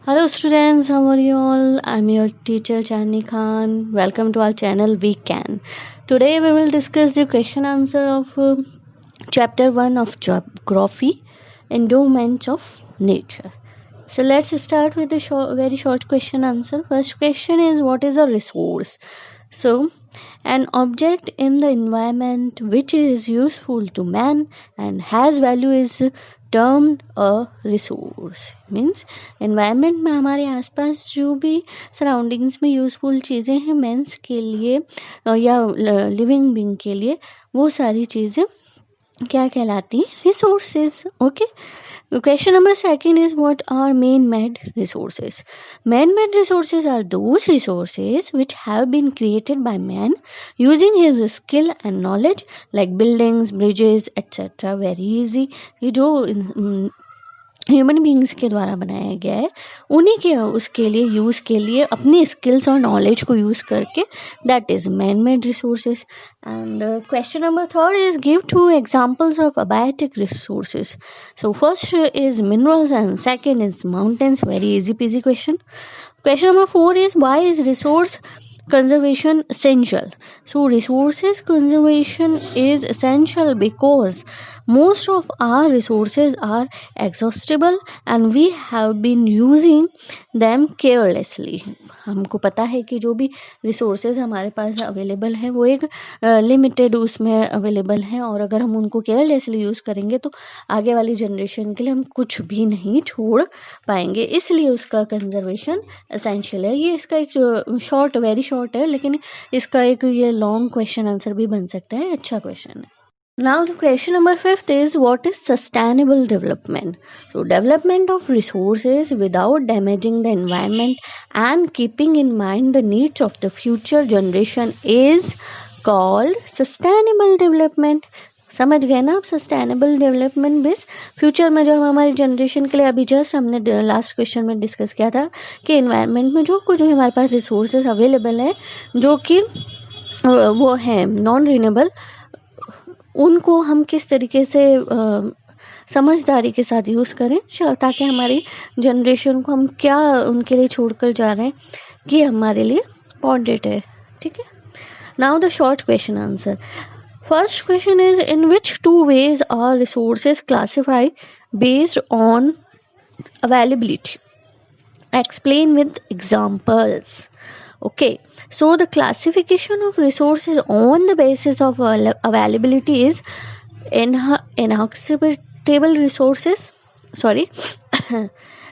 Hello students, how are you all? I'm your teacher Chani Khan. Welcome to our channel We Can. Today we will discuss the question answer of chapter 1 of Geography, Endowments of Nature. So let's start with the very short question answer. First question is, what is a resource? So an object in the environment which is useful to man and has value is termed a resource. Means environment में हमारे आसपास जो भी surroundings में useful चीज़ें हैं mains के लिए या लिविंग बीइंग के लिए, वो सारी चीज़ें क्या कहलाती हैं? Resources. Okay. Question number second is, what are man-made resources? Man-made resources are those resources which have been created by man using his skill and knowledge, like buildings, bridges, etc. Very easy. ये जो human beings के द्वारा बनाया गया है उन्हीं के उसके लिए यूज़ के लिए अपनी स्किल्स और नॉलेज को यूज़ करके, that is man made resources. And question number third is, give 2 examples of abiotic resources. So first is minerals and second is mountains. Very easy PG question. Question number 4 is, why is resource conservation essential? So resources conservation is essential because most of our resources are exhaustible and we have been using them carelessly. हमको पता है कि जो भी resources हमारे पास available है वो एक लिमिटेड उसमें अवेलेबल है, और अगर हम उनको केयरलेसली यूज़ करेंगे तो आगे वाली जनरेशन के लिए हम कुछ भी नहीं छोड़ पाएंगे. इसलिए उसका कंजर्वेशन एसेंशियल है. ये इसका एक शॉर्ट, वेरी शॉर्ट है, लेकिन इसका एक ये लॉन्ग क्वेश्चन आंसर भी बन सकता है. अच्छा क्वेश्चन है. Now the question number 5 is, what is sustainable development? So development of resources without damaging the environment and keeping in mind the needs of the future generation is called sustainable development. समझ गए ना आप? Sustainable development base future में जो हमारी generation के लिए, अभी जस्ट हमने लास्ट क्वेश्चन में डिस्कस किया था कि एनवायरनमेंट में जो कुछ हमारे पास रिसोर्सेज अवेलेबल है जो कि वो है नॉन रिन्यूएबल, उनको हम किस तरीके से समझदारी के साथ यूज़ करें ताकि हमारी जनरेशन को हम क्या उनके लिए छोड़कर जा रहे हैं कि हमारे लिए इम्पॉर्टेंट है. ठीक है. Now the short question answer. First question is, in which 2 ways are resources classify based on availability? Explain with examples. Okay, so the classification of resources on the basis of availability is inexhaustible resources,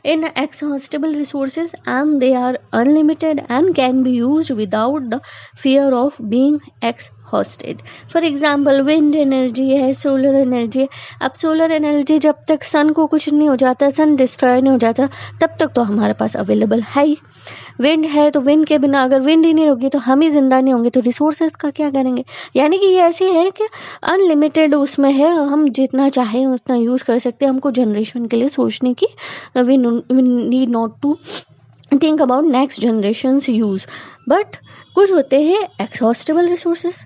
inexhaustible resources, and they are unlimited and can be used without the fear of being exhausted. For example, wind energy है, solar energy है. अब solar energy जब तक सन को कुछ नहीं हो जाता, सन डिस्ट्रॉय नहीं हो जाता, तब तक तो हमारे पास अवेलेबल है ही. विंड है तो विंड के बिना अगर विंड ही नहीं होगी तो हम ही जिंदा नहीं होंगे, तो रिसोर्सेज का क्या करेंगे? यानी कि ये ऐसी है कि अनलिमिटेड उसमें है, हम जितना चाहें उतना यूज़ कर सकते हैं. हमको जनरेशन के लिए सोचने की we need not to think about next generations use. But कुछ होते हैं exhaustible resources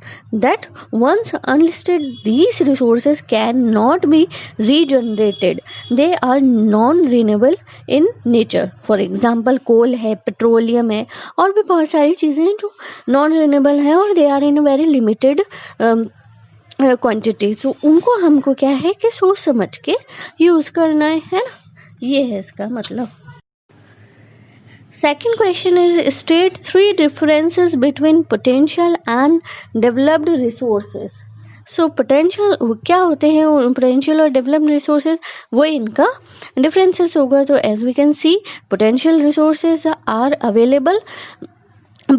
that once unlisted, these resources cannot be regenerated. They are non-renewable in nature. For example, coal है, petroleum है, और भी बहुत सारी चीज़ें हैं जो non-renewable है और they are in a very limited quantity. तो उनको हमको क्या है कि सोच समझ के यूज़ करना है ना. ये है इसका मतलब. Second question is, state 3 differences between potential and developed resources. So potential क्या होते हैं, potential और developed resources, वो इनका differences होगा. तो as we can see, potential resources are available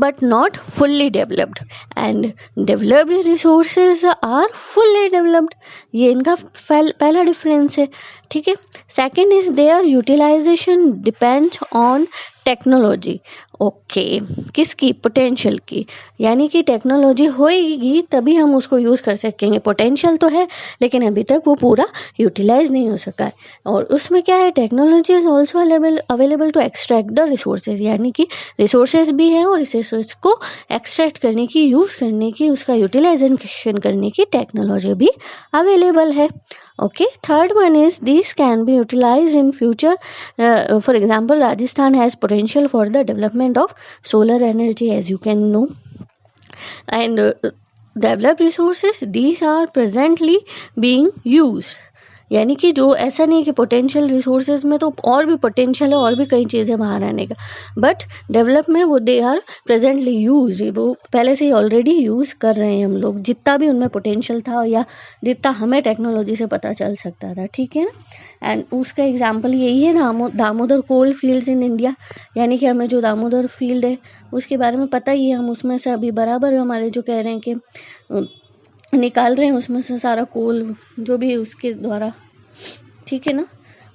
but not fully developed, and developed resources are fully developed. ये इनका पहला डिफरेंस है. ठीक है. Second is, there utilization depends on technology. Okay, किसकी? पोटेंशियल की। यानी कि टेक्नोलॉजी होएगी तभी हम उसको यूज़ कर सकेंगे। पोटेंशियल तो है लेकिन अभी तक वो पूरा यूटिलाइज नहीं हो सका है। और उसमें क्या है, technology is also available to extract the resources, यानी कि रिसोर्सेज भी हैं और इस रिसोर्स को एक्सट्रैक्ट करने की, यूज़ करने की, उसका यूटिलाइजेशन करने की टेक्नोलॉजी भी अवेलेबल है। Okay, third one is these can be utilized in future. For example, Rajasthan has potential for the development of solar energy, as you can know, and developed resources. These are presently being used. यानी कि जो ऐसा नहीं है कि potential resources में तो और भी पोटेंशियल है और भी कई चीज़ें बाहर आने का, बट डेवलप में वो दे आर प्रेजेंटली यूज, वो पहले से ही ऑलरेडी यूज़ कर रहे हैं हम लोग, जितना भी उनमें पोटेंशियल था या जितना हमें टेक्नोलॉजी से पता चल सकता था, ठीक है ना। एंड उसका एग्जाम्पल यही है दामोदर कोल फील्ड्स इन इंडिया, यानी कि हमें जो दामोदर फील्ड है उसके बारे में पता ही है, हम उसमें से अभी बराबर हमारे जो कह रहे हैं कि निकाल रहे हैं उसमें से सारा कोल जो भी उसके द्वारा, ठीक है ना।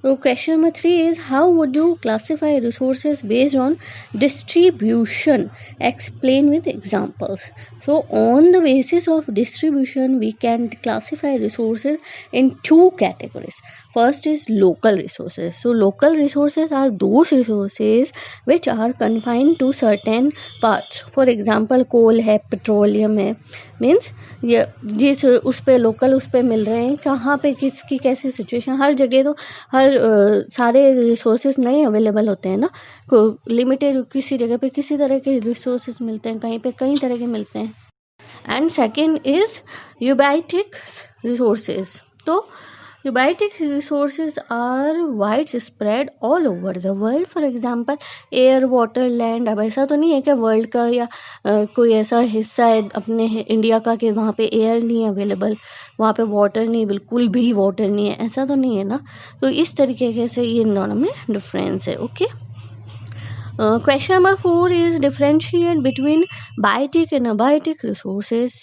तो question number 3 is how would you classify resources based on distribution, explain with examples. So on the basis of distribution we can classify resources in two categories. First is local resources. So local resources are those resources which are confined to certain parts. For example, coal है, petroleum है, means ये जिस उस पे local उस पे मिल रहे हैं, कहाँ पे किसकी कैसी सिचुएशन, हर जगह तो हर सारे रिसोर्सेज नहीं अवेलेबल होते हैं ना, को लिमिटेड किसी जगह पे किसी तरह के रिसोर्सेज मिलते हैं, कहीं पे कई तरह के मिलते हैं. And second is abiotic resources. तो Eubatic resources are widespread all over the world. For example, air, water, land. अब ऐसा तो नहीं है कि वर्ल्ड का या कोई ऐसा हिस्सा है अपने इंडिया का कि वहाँ पे एयर नहीं है अवेलेबल, वहाँ पे वाटर नहीं, बिल्कुल भी वाटर नहीं है, ऐसा तो नहीं है ना. तो इस तरीके से ये इन दोनों में डिफरेंस है. Okay. Question number 4 is differentiate between biotic and abiotic resources.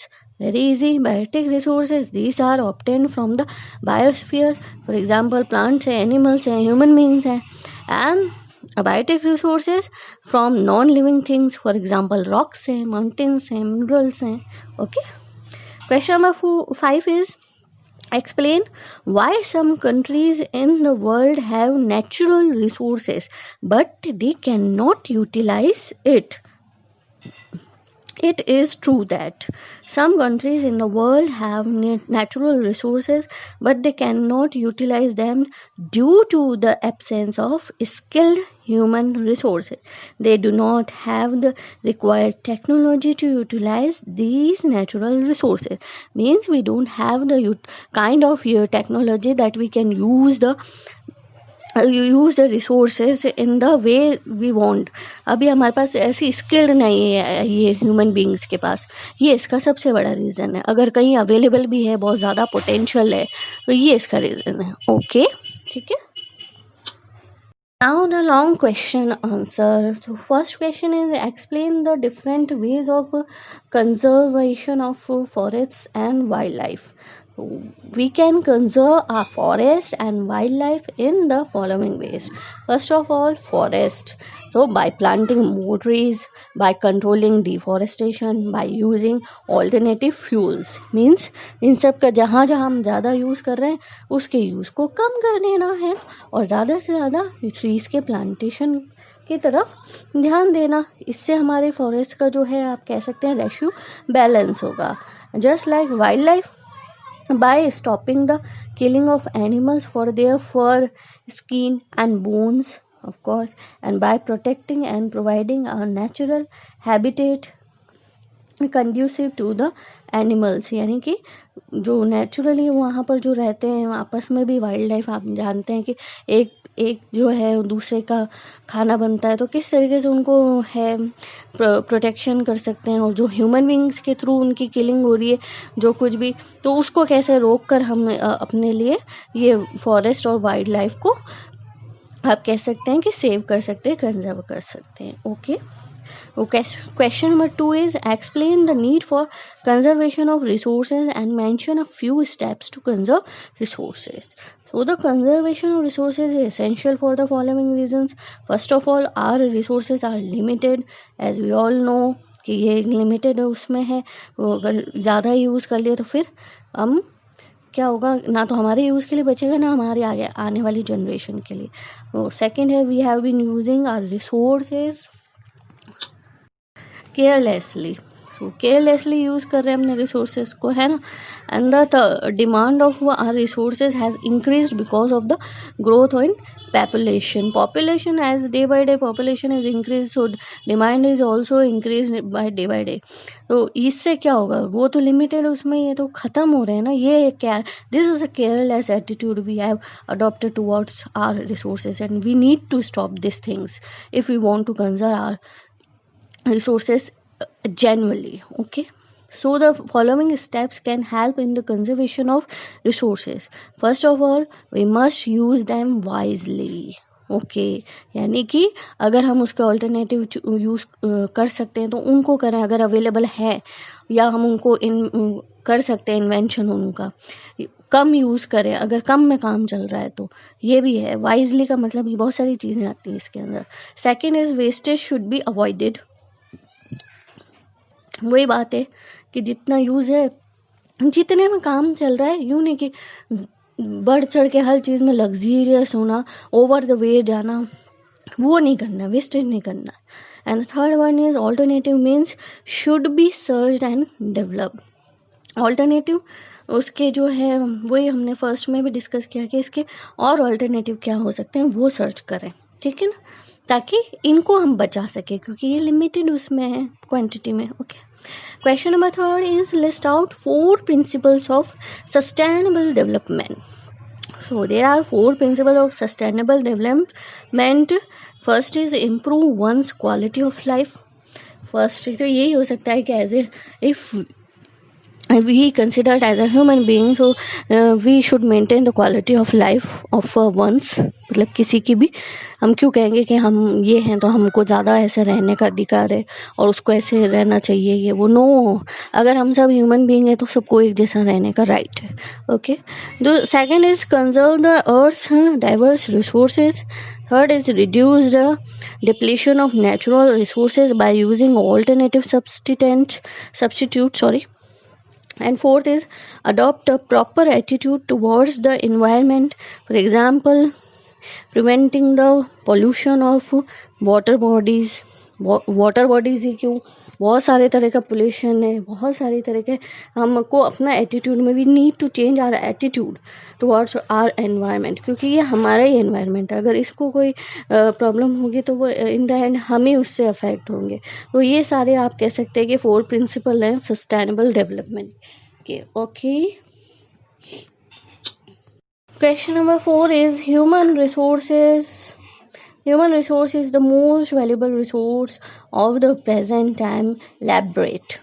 Very easy. Biotic resources, these are obtained from the biosphere. For example, plants हैं, animals हैं, human beings हैं. And abiotic resources from non-living things. For example, rocks हैं, mountains हैं, minerals हैं. Okay. Question number 5 is explain why some countries in the world have natural resources but they cannot utilize it. It is true that some countries in the world have natural resources but they cannot utilize them due to the absence of skilled human resources. They do not have the required technology to utilize these natural resources. Means we don't have the kind of technology that we can use the resources in the way we want. अभी हमारे पास ऐसी skilled नहीं है ये human beings के पास, ये इसका सबसे बड़ा रीज़न है. अगर कहीं अवेलेबल भी है, बहुत ज़्यादा पोटेंशियल है, तो ये इसका रीज़न है. ओके, ठीक है. Now the long question answer. So first question is explain the different ways of conservation of forests and wildlife. So we can conserve our forest and wildlife in the following ways. First of all, forest. So by planting more trees, by controlling deforestation, by using alternative fuels. Means इन सब का जहाँ जहाँ हम ज़्यादा use कर रहे हैं उसके यूज़ को कम कर देना है और ज़्यादा से ज़्यादा ट्रीज़ के प्लांटेशन की तरफ ध्यान देना. इससे हमारे फॉरेस्ट का जो है आप कह सकते हैं रेशियो बैलेंस होगा. Just like wild life, by stopping the killing of animals for their fur, skin and bones, of course, and by protecting and providing a natural habitat conducive to the animals. यानी कि जो naturally वहाँ पर जो रहते हैं आपस में भी वाइल्ड लाइफ, आप जानते हैं कि एक एक जो है दूसरे का खाना बनता है, तो किस तरीके से उनको है प्रोटेक्शन कर सकते हैं. और जो ह्यूमन बींग्स के थ्रू उनकी किलिंग हो रही है जो कुछ भी, तो उसको कैसे रोक कर हम अपने लिए ये फॉरेस्ट और वाइल्ड लाइफ को आप कह सकते हैं कि सेव कर सकते हैं, कंजर्व कर सकते हैं. Okay. Okay, question number 2 is explain the need for conservation of resources and mention a few steps to conserve resources. So the conservation of resources is essential for the following reasons. First of all, our resources are limited, as we all know कि ये limited उसमें है. वो अगर ज़्यादा use कर लिए तो फिर हम क्या होगा, ना तो हमारे यूज़ के लिए बचेगा, ना हमारे आगे आने वाली जनरेशन के लिए. सेकेंड है, we have been using our resources carelessly. So carelessly use कर रहे हैं अपने रिसोर्सेज को, है ना. And the demand of our resources has increase because of the growth in population as day by day population is increased, so demand is also increased by day by day. तो इससे क्या होगा, वो तो limited उसमें, ये तो ख़त्म हो रहे हैं ना. ये क्या, this is a careless attitude we have adopted towards our resources, and we need to stop these things if we want to conserve our resources genuinely. Okay, so the following steps can help in the conservation of resources. First of all, we must use them wisely. Okay यानी कि अगर हम उसके alternative use कर सकते हैं तो उनको करें, अगर अवेलेबल है, या हम उनको कर सकते हैं इन्वेंशन उनका, कम यूज़ करें अगर कम में काम चल रहा है तो. ये भी है वाइजली का मतलब, ये बहुत सारी चीज़ें आती हैं इसके अंदर. Second is wastage should be avoided. वही बात है कि जितना यूज़ है, जितने में काम चल रहा है, यूँ नहीं कि बढ़ चढ़ के हर चीज़ में लग्जीरियस होना, ओवर द वे जाना, वो नहीं करना, वेस्टेज नहीं करना. And third one is alternative means should be search and develop. Alternative उसके जो है वही हमने फर्स्ट में भी डिस्कस किया कि इसके और ऑल्टरनेटिव क्या हो सकते हैं वो सर्च करें, ठीक है ना, ताकि इनको हम बचा सकें क्योंकि ये लिमिटेड उसमें है क्वांटिटी में. Okay, question number third is list out 4 principles of sustainable development. So there are 4 principles of sustainable development. First is improve one's quality of life. First तो यही हो सकता है कि as a if we considered as a human being, so we should maintain the quality of life of one's. मतलब किसी की भी हम क्यों कहेंगे कि हम ये हैं तो हमको ज़्यादा ऐसे रहने का अधिकार है और उसको ऐसे रहना चाहिए, ये वो नो. अगर हम सब ह्यूमन बीइंग है तो सबको एक जैसा रहने का राइट है. Okay, the second is conserve the earth diverse resources. Third is reduce the depletion of natural resources by using alternative substitute. And fourth is adopt a proper attitude towards the environment. For example, preventing the pollution of water bodies. Water bodies ही क्यों, बहुत सारे तरह का pollution है, बहुत सारे तरह के. हमको अपना एटीट्यूड में we need to change our attitude towards our environment, क्योंकि ये हमारा ही एनवायरनमेंट है. अगर इसको कोई प्रॉब्लम होगी तो वो इन द एंड हम ही उससे अफेक्ट होंगे. तो ये सारे आप कह सकते हैं कि 4 प्रिंसिपल हैं सस्टेनेबल डेवलपमेंट के. Okay, question number 4 is human resources. Human resource is the most valuable resource of the present time. Elaborate.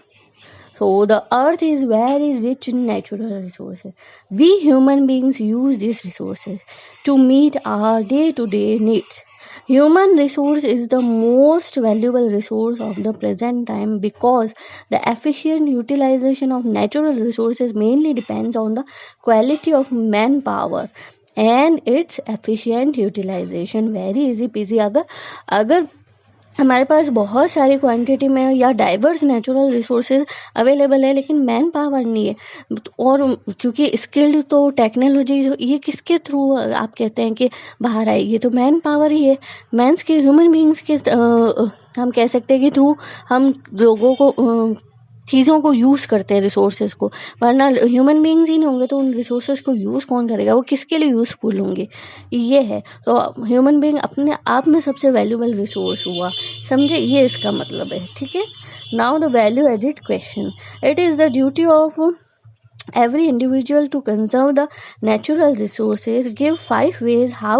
So the earth is very rich in natural resources. We human beings use these resources to meet our day-to-day needs. Human resource is the most valuable resource of the present time because the efficient utilization of natural resources mainly depends on the quality of manpower and its efficient utilization. Very easy PG. अगर हमारे पास बहुत सारी quantity में या diverse natural resources available है लेकिन man power नहीं है, और क्योंकि स्किल्ड तो टेक्नोलॉजी ये किसके थ्रू आप कहते हैं कि बाहर आएगी, तो मैन पावर ही है. मैंस के ह्यूमन बींग्स के हम कह सकते हैं कि थ्रू हम लोगों को चीज़ों को यूज़ करते हैं, रिसोर्सेज को. वरना ह्यूमन बींग्स ही नहीं होंगे तो उन रिसोर्सेज को यूज़ कौन करेगा, वो किसके लिए यूज़फुल होंगे. ये है, तो ह्यूमन बींग अपने आप में सबसे वैल्यूबल रिसोर्स हुआ, समझे, ये इसका मतलब है. ठीक है, now the value edit question. It is the duty of every individual to conserve the natural resources. Give 5 ways how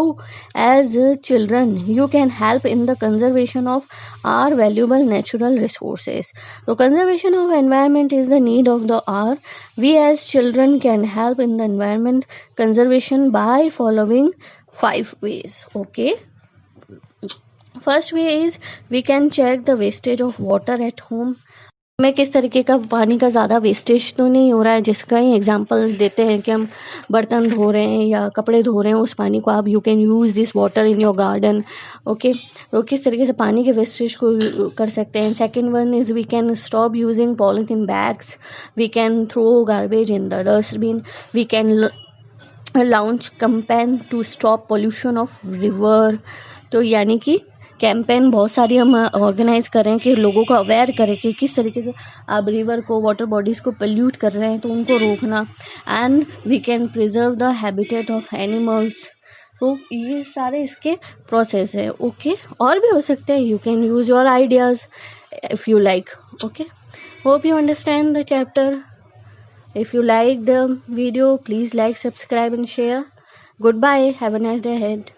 as children you can help in the conservation of our valuable natural resources. So conservation of environment is the need of the hour. We as children can help in the environment conservation by following 5 ways. Okay, first way is we can check the wastage of water at home. में किस तरीके का पानी का ज़्यादा wastage तो नहीं हो रहा है, जिसका ही एग्जांपल देते हैं कि हम बर्तन धो रहे हैं या कपड़े धो रहे हैं, उस पानी को आप you can use this water in your garden. Okay, तो किस तरीके से पानी के वेस्टेज को कर सकते हैं। Second one is we can stop using polythene bags, we can throw garbage in the dustbin, we can launch campaign to stop pollution of river. तो यानी कि कैंपेन बहुत सारी हम ऑर्गेनाइज करें कि लोगों को अवेयर करें कि किस तरीके से आप रिवर को, वाटर बॉडीज़ को पोल्यूट कर रहे हैं, तो उनको रोकना। And we can preserve the habitat of animals. तो ये सारे इसके प्रोसेस है। ओके, और भी हो सकते हैं। You can use your ideas if you like. Okay, hope you understand the chapter. If you like the video, please like, subscribe and share. Goodbye. Have a nice day ahead.